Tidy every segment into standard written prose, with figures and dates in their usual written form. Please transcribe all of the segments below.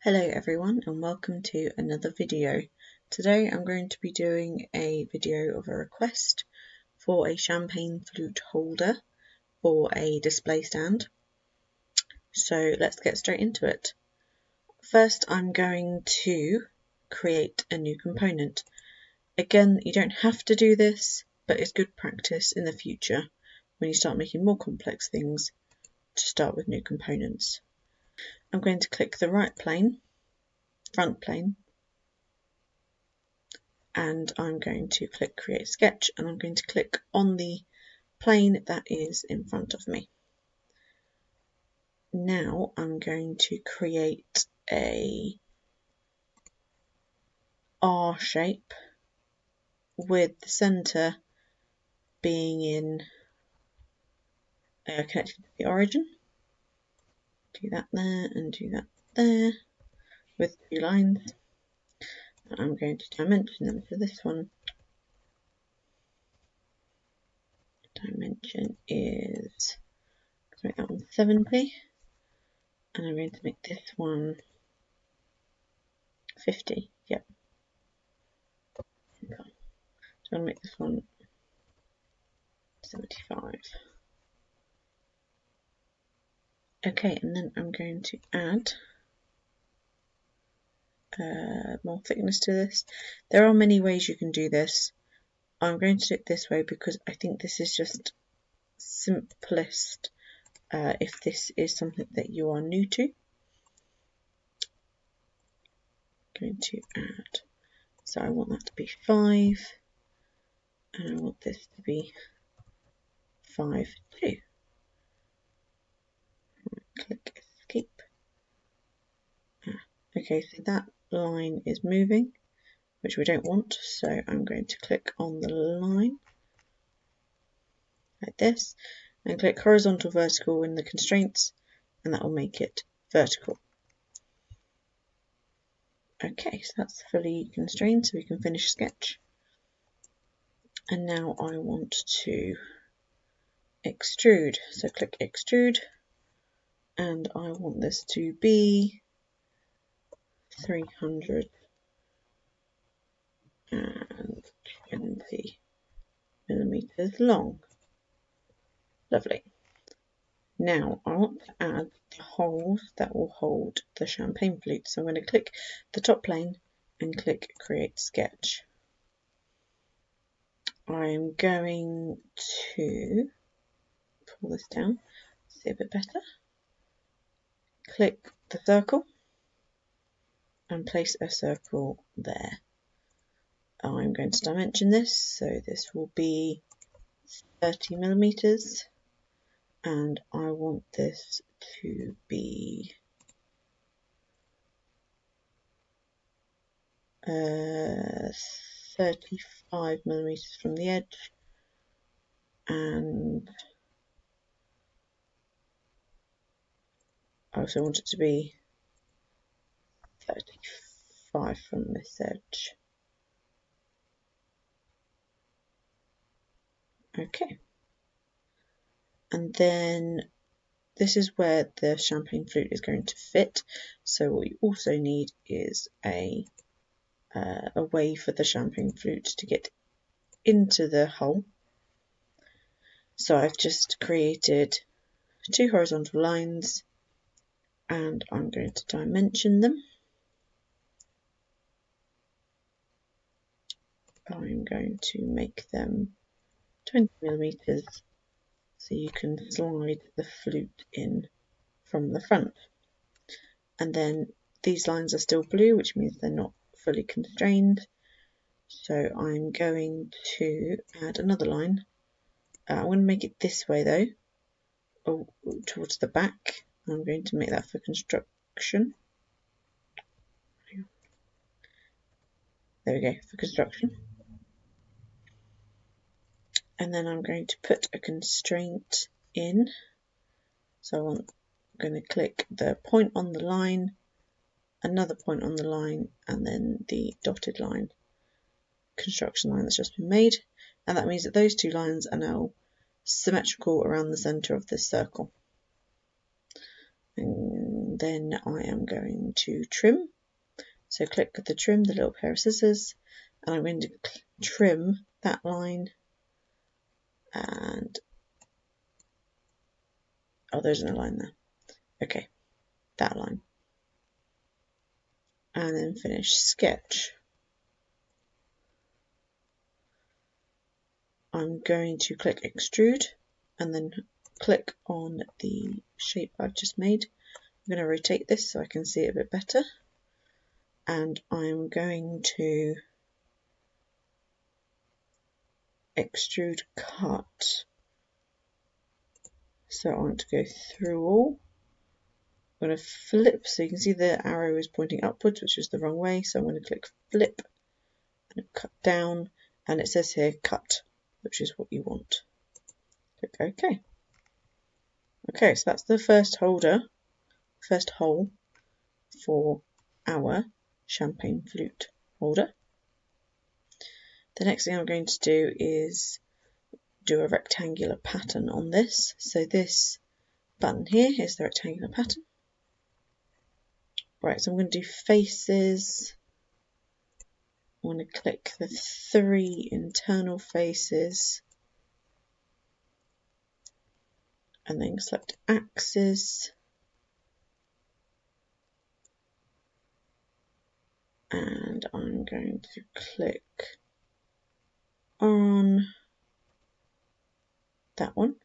Hello everyone and welcome to another video. Today I'm going to be doing a video of a request for a champagne flute holder for a display stand. So let's get straight into it. First I'm going to create a new component. Again, you don't have to do this, but it's good practice in the future when you start making more complex things to start with new components. I'm going to click the right plane, front plane, and I'm going to click Create Sketch, and I'm going to click on the plane that is in front of me. Now I'm going to create a R shape with the centre being in connected to the origin. Do that there and do that there with 2 lines. And I'm going to dimension them. So this one dimension is, let's make that one 70, and I'm going to make this one 50. Yep. So I'm going to make this one 75. Okay, and then I'm going to add more thickness to this. There are many ways you can do this. I'm going to do it this way because I think this is just simplest if this is something that you are new to. I'm going to add, so I want that to be 5, and I want this to be 5 too. Click Escape. Okay, so that line is moving, which we don't want, so I'm going to click on the line like this and click horizontal vertical in the constraints, and that will make it vertical. Okay, so that's fully constrained, so we can finish sketch. And now I want to extrude, so click extrude, and I want this to be 320 millimeters long. Lovely. Now I want to add the holes that will hold the champagne flute. So I'm going to click the top plane and click Create Sketch. I'm going to pull this down, see a bit better. Click the circle and place a circle there. I'm going to dimension this, so this will be 30 millimeters, and I want this to be 35 millimeters from the edge, and I also want it to be 35 from this edge. Okay, and then this is where the champagne flute is going to fit, so what you also need is a way for the champagne flute to get into the hole. So I've just created 2 horizontal lines, and I'm going to dimension them. I'm going to make them 20 millimeters so you can slide the flute in from the front. And then these lines are still blue, which means they're not fully constrained. So I'm going to add another line. I'm going to make it this way though, or towards the back. I'm going to make that for construction. There we go, for construction. And then I'm going to put a constraint in. So I'm going to click the point on the line, another point on the line, and then the dotted line, construction line that's just been made. And that means that those 2 lines are now symmetrical around the centre of this circle. And and then I am going to trim. So click the trim, the little pair of scissors, and I'm going to trim that line, and oh, there's no line there. Okay, that line. And then finish sketch. I'm going to click extrude and then click on the shape I've just made. I'm going to rotate this so I can see it a bit better. And I'm going to extrude cut. So I want to go through all. I'm going to flip, so you can see the arrow is pointing upwards, which is the wrong way. So I'm going to click flip and cut down, and it says here cut, which is what you want. Click OK. Okay, so that's the first hole for our champagne flute holder. The next thing I'm going to do is do a rectangular pattern on this. So this button here is the rectangular pattern. Right, so I'm going to do faces. I'm going to click the 3 internal faces and then select axes. And I'm going to click on that one.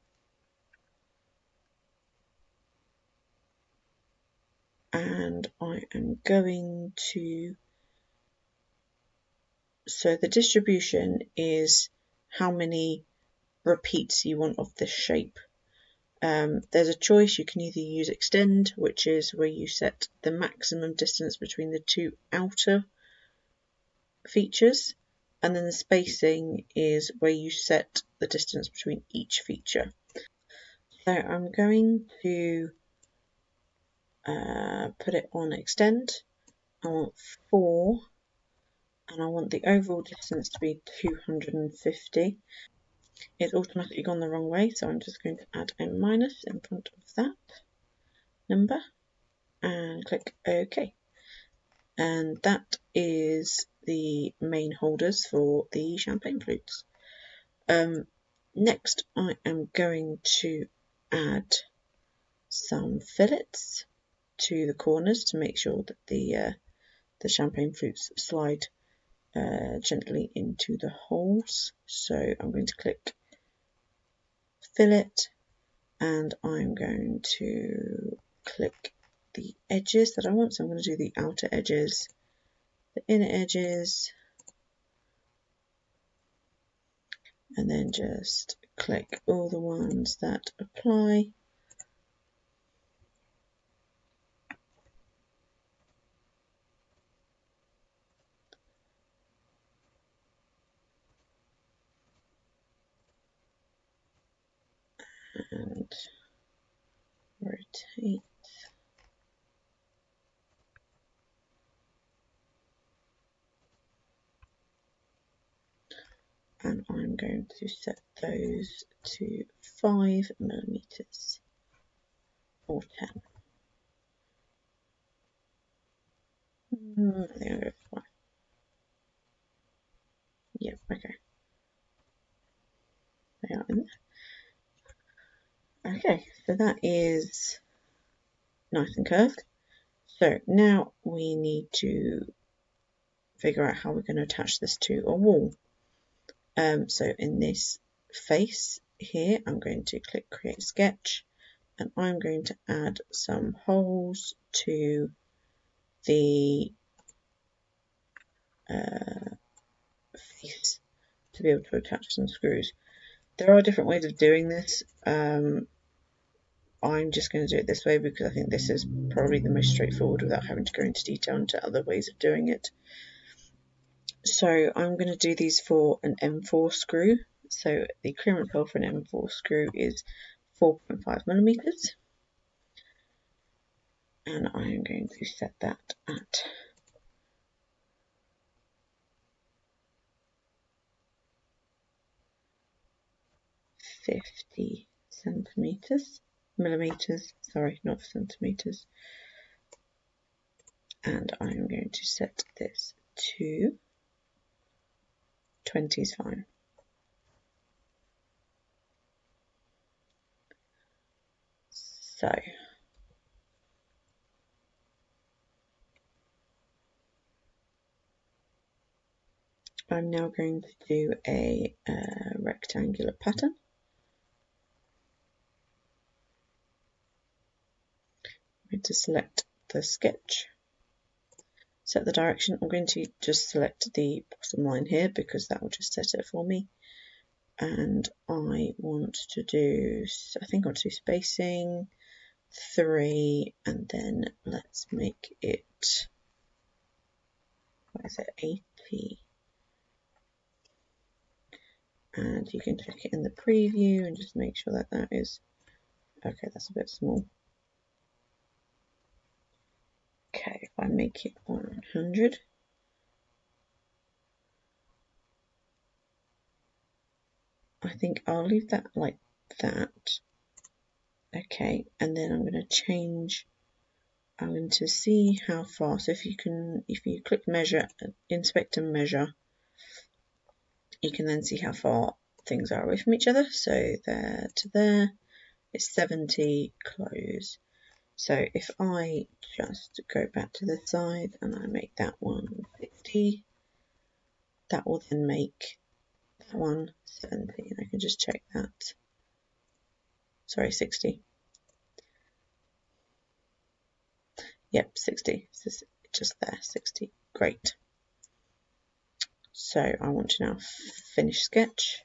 And I am going to, so the distribution is how many repeats you want of this shape. There's a choice. You can either use extend, which is where you set the maximum distance between the 2 outer features, and then the spacing is where you set the distance between each feature. So I'm going to put it on extend. I want 4, and I want the overall distance to be 250. It's automatically gone the wrong way, so I'm just going to add a minus in front of that number and click OK. And that is the main holders for the champagne flutes. Next, I am going to add some fillets to the corners to make sure that the champagne flutes slide gently into the holes. So I'm going to click fillet, and I'm going to click the edges that I want. So I'm going to do the outer edges, the inner edges, and then just click all the ones that apply. And rotate. And I'm going to set those to 5mm or 10. I think I'll go for 5. Yep, okay. They are in there. Okay, so that is nice and curved. So now we need to figure out how we're going to attach this to a wall. So in this face here, I'm going to click create sketch, and I'm going to add some holes to the face to be able to attach some screws. There are different ways of doing this. I'm just going to do it this way because I think this is probably the most straightforward without having to go into detail into other ways of doing it. So I'm going to do these for an M4 screw. So the clearance hole for an M4 screw is 4.5mm, and I'm going to set that at 50 millimeters, sorry, not centimeters. and I'm going to set this to 20 is fine. So I'm now going to do a rectangular pattern. I'm going to select the sketch, set the direction. I'm going to just select the bottom line here because that will just set it for me. And I want to do, I think I want to do spacing 3, and then let's make it, what is it, 80. And you can check it in the preview and just make sure that that is, okay, that's a bit small. Okay, if I make it 100, I think I'll leave that like that. Okay, and then I'm going to change, I'm going to see how far, so if you click measure, inspect and measure, you can then see how far things are away from each other. So there to there is 70, close. So if I just go back to the side and I make that one 50, that will then make that one 70, and I can just check that. Sorry, 60. Yep, 60. It's just there, 60. Great. So I want to now finish sketch,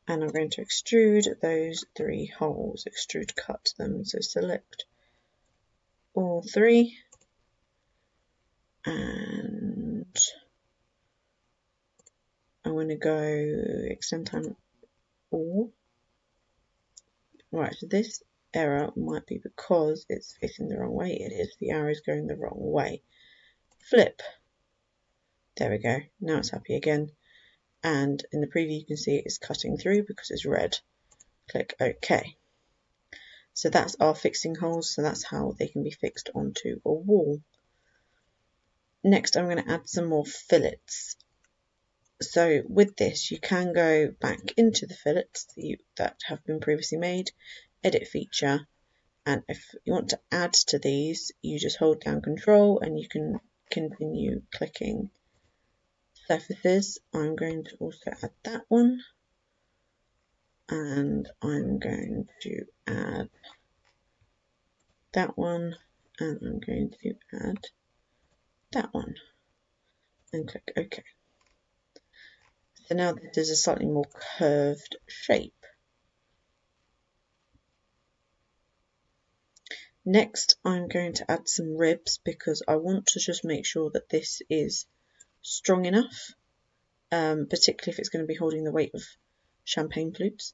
and I'm going to extrude those 3 holes, extrude cut them. So select all 3, and I'm going to go extend time all. Right, so this error might be because it's facing the wrong way. It is, the arrow is going the wrong way. Flip. There we go. Now it's happy again. And in the preview you can see it's cutting through because it's red. Click OK. So that's our fixing holes, so that's how they can be fixed onto a wall. Next I'm going to add some more fillets. So with this you can go back into the fillets that have been previously made, edit feature, and if you want to add to these you just hold down Control and you can continue clicking surfaces. I'm going to also add that one, and I'm going to add that one, and I'm going to add that one, and click OK. So now this is a slightly more curved shape. Next I'm going to add some ribs because I want to just make sure that this is strong enough, particularly if it's going to be holding the weight of champagne flutes.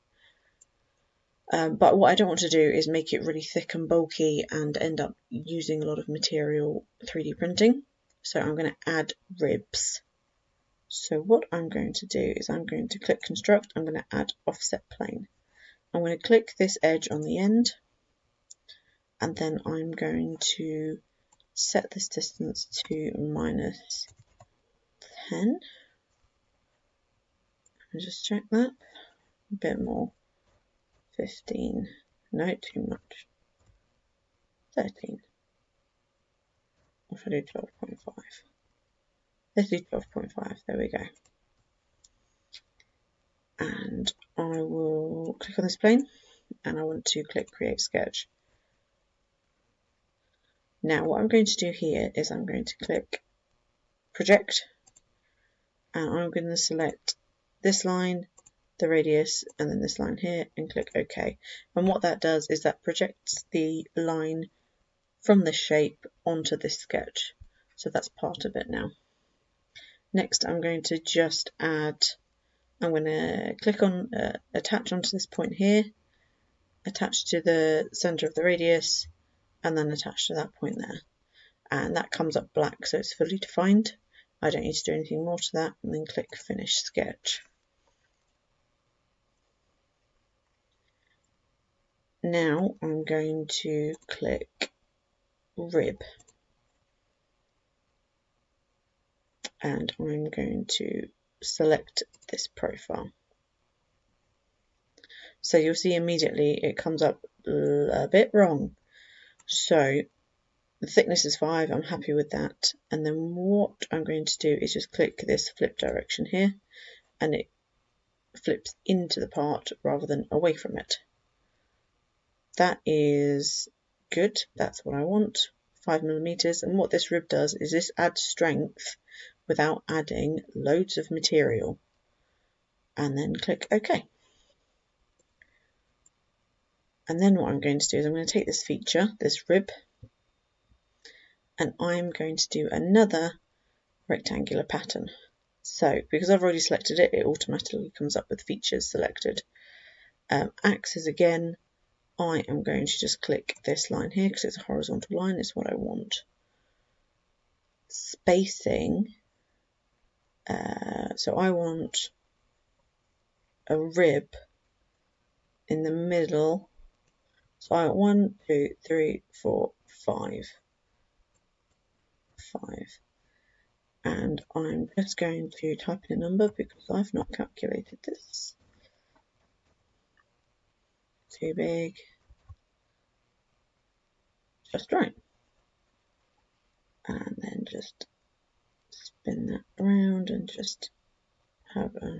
But what I don't want to do is make it really thick and bulky and end up using a lot of material 3D printing. So I'm going to add ribs. So what I'm going to do is I'm going to click construct, I'm going to add offset plane. I'm going to click this edge on the end, and then I'm going to set this distance to -10. And just check that. A bit more. 15. No, too much. 13. Or should I do 12.5? Let's do 12.5. There we go. And I will click on this plane, and I want to click create sketch. Now what I'm going to do here is I'm going to click project, and I'm going to select this line, the radius, and then this line here, and click OK. And what that does is that projects the line from this shape onto this sketch. So that's part of it now. Next I'm going to just add, I'm going to click on attach onto this point here, attach to the center of the radius, and then attach to that point there. And that comes up black, so it's fully defined. I don't need to do anything more to that, and then click finish sketch. Now I'm going to click rib, and I'm going to select this profile. So you'll see immediately it comes up a bit wrong. So the thickness is 5, I'm happy with that. And then what I'm going to do is just click this flip direction here, and it flips into the part rather than away from it. That is good, that's what I want, 5mm. And what this rib does is this adds strength without adding loads of material. And then click OK. And then what I'm going to do is I'm going to take this feature, this rib, and I'm going to do another rectangular pattern. So because I've already selected it, it automatically comes up with features selected. Axes again, I am going to just click this line here because it's a horizontal line, it's what I want. Spacing, so I want a rib in the middle. So I want 1, 2, 3, 4, 5. And I'm just going to type in a number because I've not calculated this. Too big. Just right. And then just spin that around and just have a...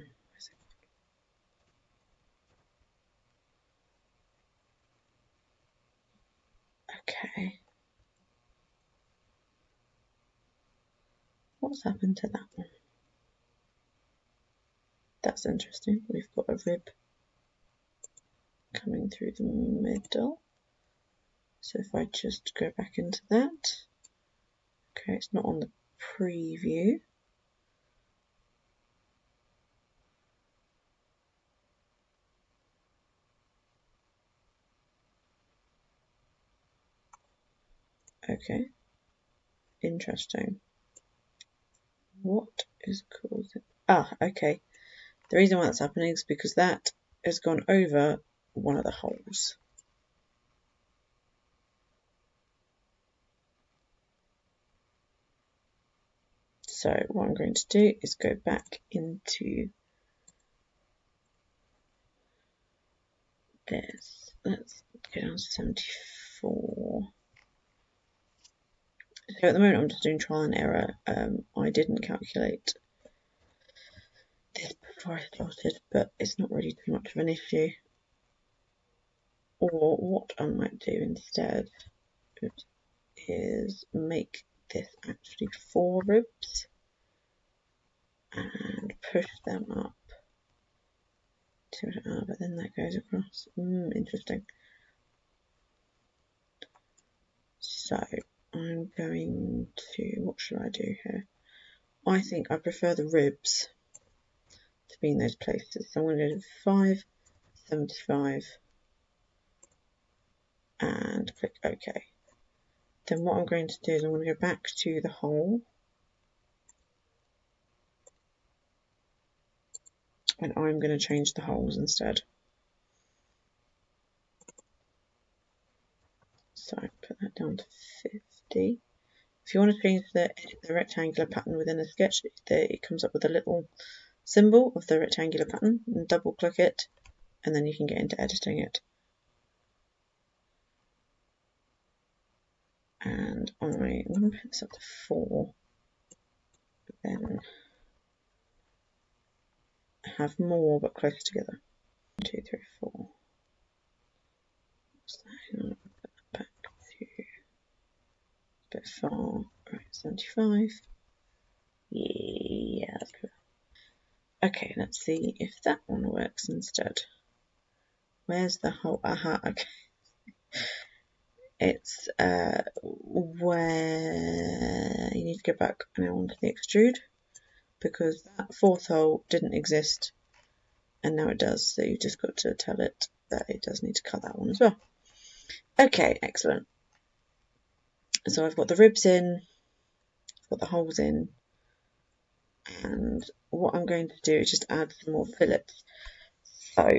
Okay. What's happened to that one? That's interesting. We've got a rib coming through the middle. So if I just go back into that. Okay, it's not on the preview. Okay, interesting. What is causing... okay. The reason why that's happening is because that has gone over one of the holes. So what I'm going to do is go back into this. Let's go down to 74. So at the moment I'm just doing trial and error. I didn't calculate this before I started, but it's not really too much of an issue. Or what I might do instead is make this actually 4 ribs and push them up to it, but then that goes across. Interesting. So I'm going to, what should I do here? I think I prefer the ribs to be in those places. So I'm going to do 5, 75 and click OK. Then what I'm going to do is I'm going to go back to the hole and I'm going to change the holes instead. So I put that down to 50. If you want to change the rectangular pattern within a sketch, it comes up with a little symbol of the rectangular pattern, and double click it and then you can get into editing it. And I'm going to put this up to 4, then have more but close together. 1, 2, 3, 4. So hang on, put that back to a bit far. Right, 75. Yeah, that's good. Okay, let's see if that one works instead. Where's the hole? Aha, okay. It's where you need to go back now onto the extrude, because that 4th hole didn't exist and now it does, so you've just got to tell it that it does need to cut that one as well. Okay, excellent. So I've got the ribs in, I've got the holes in, and what I'm going to do is just add some more fillets. So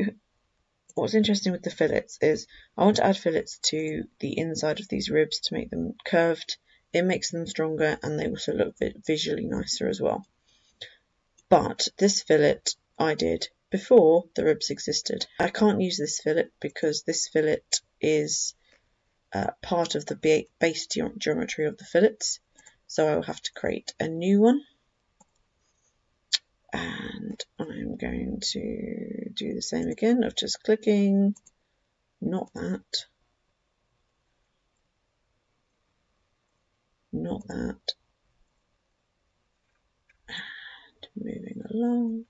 what's interesting with the fillets is I want to add fillets to the inside of these ribs to make them curved. It makes them stronger and they also look visually nicer as well. but this fillet I did before the ribs existed. I can't use this fillet because this fillet is part of the base geometry of the fillets, so I will have to create a new one. And I'm going to do the same again of just clicking, not that, not that, and moving along,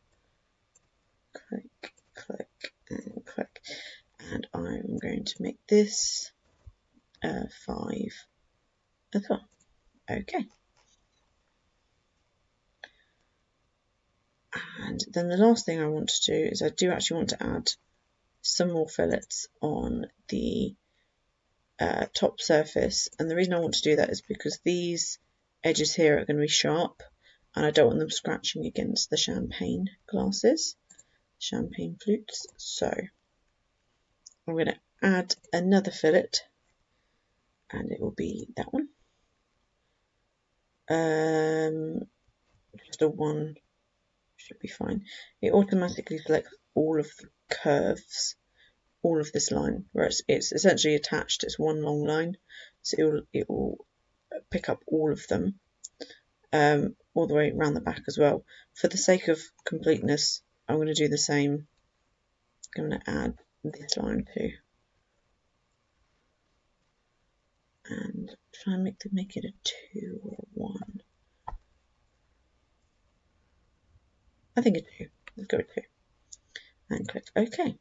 click, click, and click. And I'm going to make this 5 as well. Okay. And then the last thing I want to do is I do actually want to add some more fillets on the top surface, and the reason I want to do that is because these edges here are going to be sharp and I don't want them scratching against the champagne glasses, champagne flutes. So I'm going to add another fillet, and it will be that one. Just a one should be fine. It automatically selects all of the curves, all of this line, whereas it's essentially attached. It's one long line, so it will pick up all of them, all the way around the back as well. For the sake of completeness, I'm going to do the same. I'm going to add this line too, and try and make it a 2 or a 1. I think a 2. Let's go with 2, and click OK.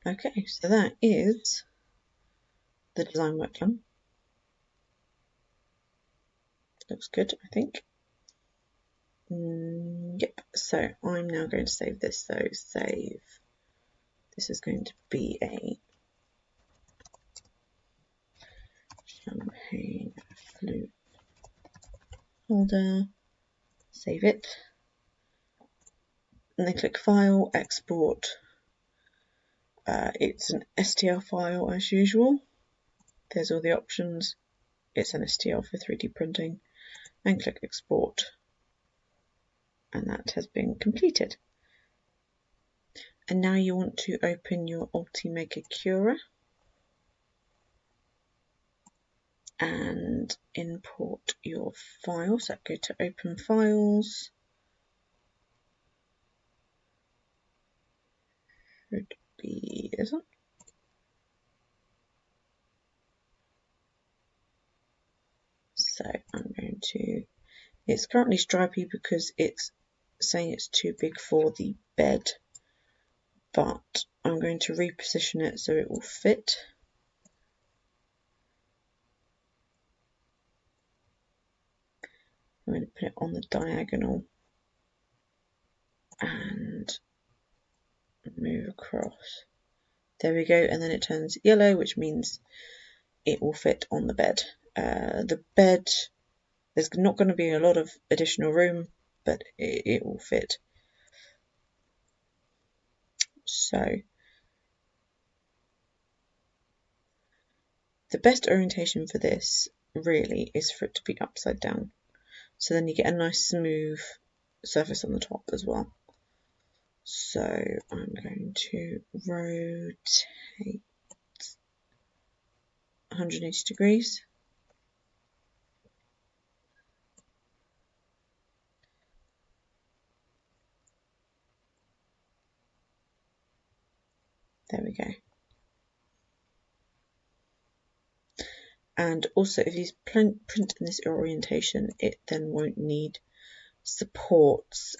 Okay, so that is the design work done. Looks good, I think. Yep, so I'm now going to save this. So save. This is going to be a champagne flute holder. Save it. And then click File, Export. It's an STL file as usual. There's all the options. It's an STL for 3D printing. And click Export. And that has been completed. And now you want to open your Ultimaker Cura and import your file. So go to Open Files. Should be this one. So I'm going to. It's currently stripy because it's saying it's too big for the bed, but I'm going to reposition it so it will fit. I'm going to put it on the diagonal and move across. There we go, and then it turns yellow, which means it will fit on the bed. The bed, there's not going to be a lot of additional room, but it will fit. So the best orientation for this really is for it to be upside down. So then you get a nice smooth surface on the top as well. So I'm going to rotate 180 degrees. There we go. And also, if you print in this orientation, it then won't need supports.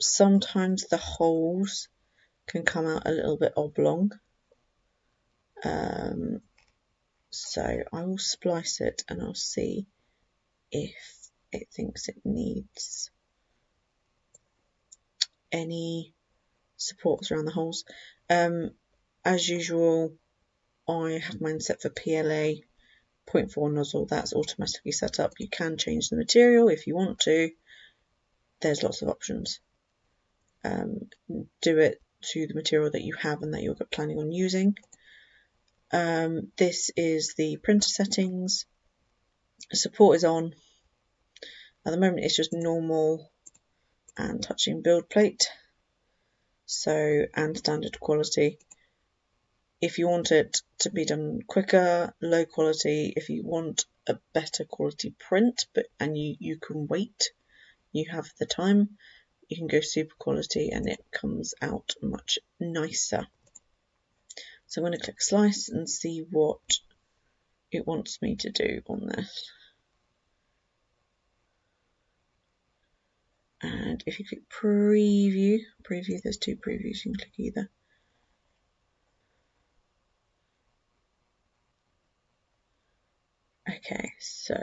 Sometimes the holes can come out a little bit oblong. So I will splice it and I'll see if it thinks it needs any supports around the holes. As usual, I have mine set for PLA 0.4 nozzle. That's automatically set up. You can change the material if you want to. There's lots of options. Do it to the material that you have and that you're planning on using. This is the printer settings. support is on. At the moment it's just normal and touching build plate, so, and standard quality. If you want it to be done quicker, low quality, if you want a better quality print, and you can wait, you have the time, you can go super quality and it comes out much nicer. So I'm going to click slice and see what it wants me to do on this. And if you click preview, there's two previews, you can click either. Okay, so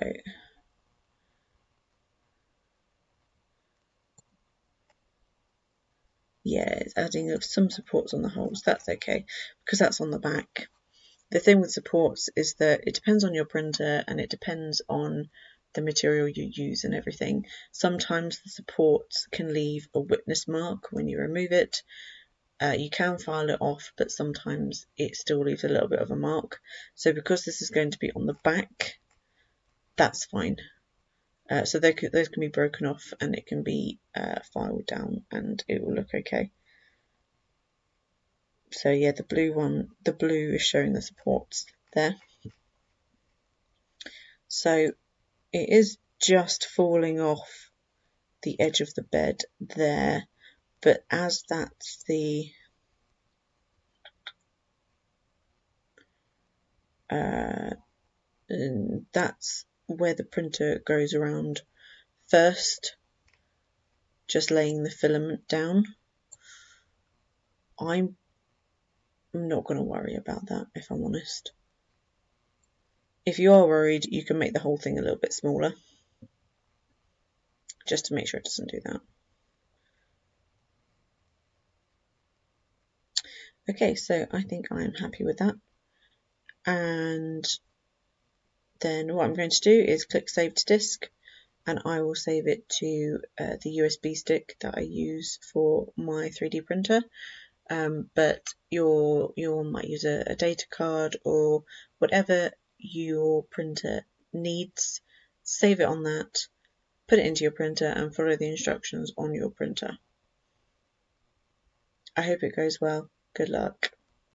yeah, it's adding up some supports on the holes. That's okay, because that's on the back. The thing with supports is that it depends on your printer and it depends on the material you use and everything. Sometimes the supports can leave a witness mark when you remove it. You can file it off, but sometimes it still leaves a little bit of a mark. So because this is going to be on the back, that's fine. So those can be broken off and it can be filed down and it will look okay. So yeah, the blue is showing the supports there. So it is just falling off the edge of the bed there, but as that's that's where the printer goes around first, just laying the filament down. I'm not going to worry about that, if I'm honest. If you are worried, you can make the whole thing a little bit smaller, just to make sure it doesn't do that. Okay, so I think I'm happy with that. And then what I'm going to do is click Save to Disk, and I will save it to the USB stick that I use for my 3D printer. But you might use a data card or whatever your printer needs. Save it on that, put it into your printer and follow the instructions on your printer. I hope it goes well. Good luck.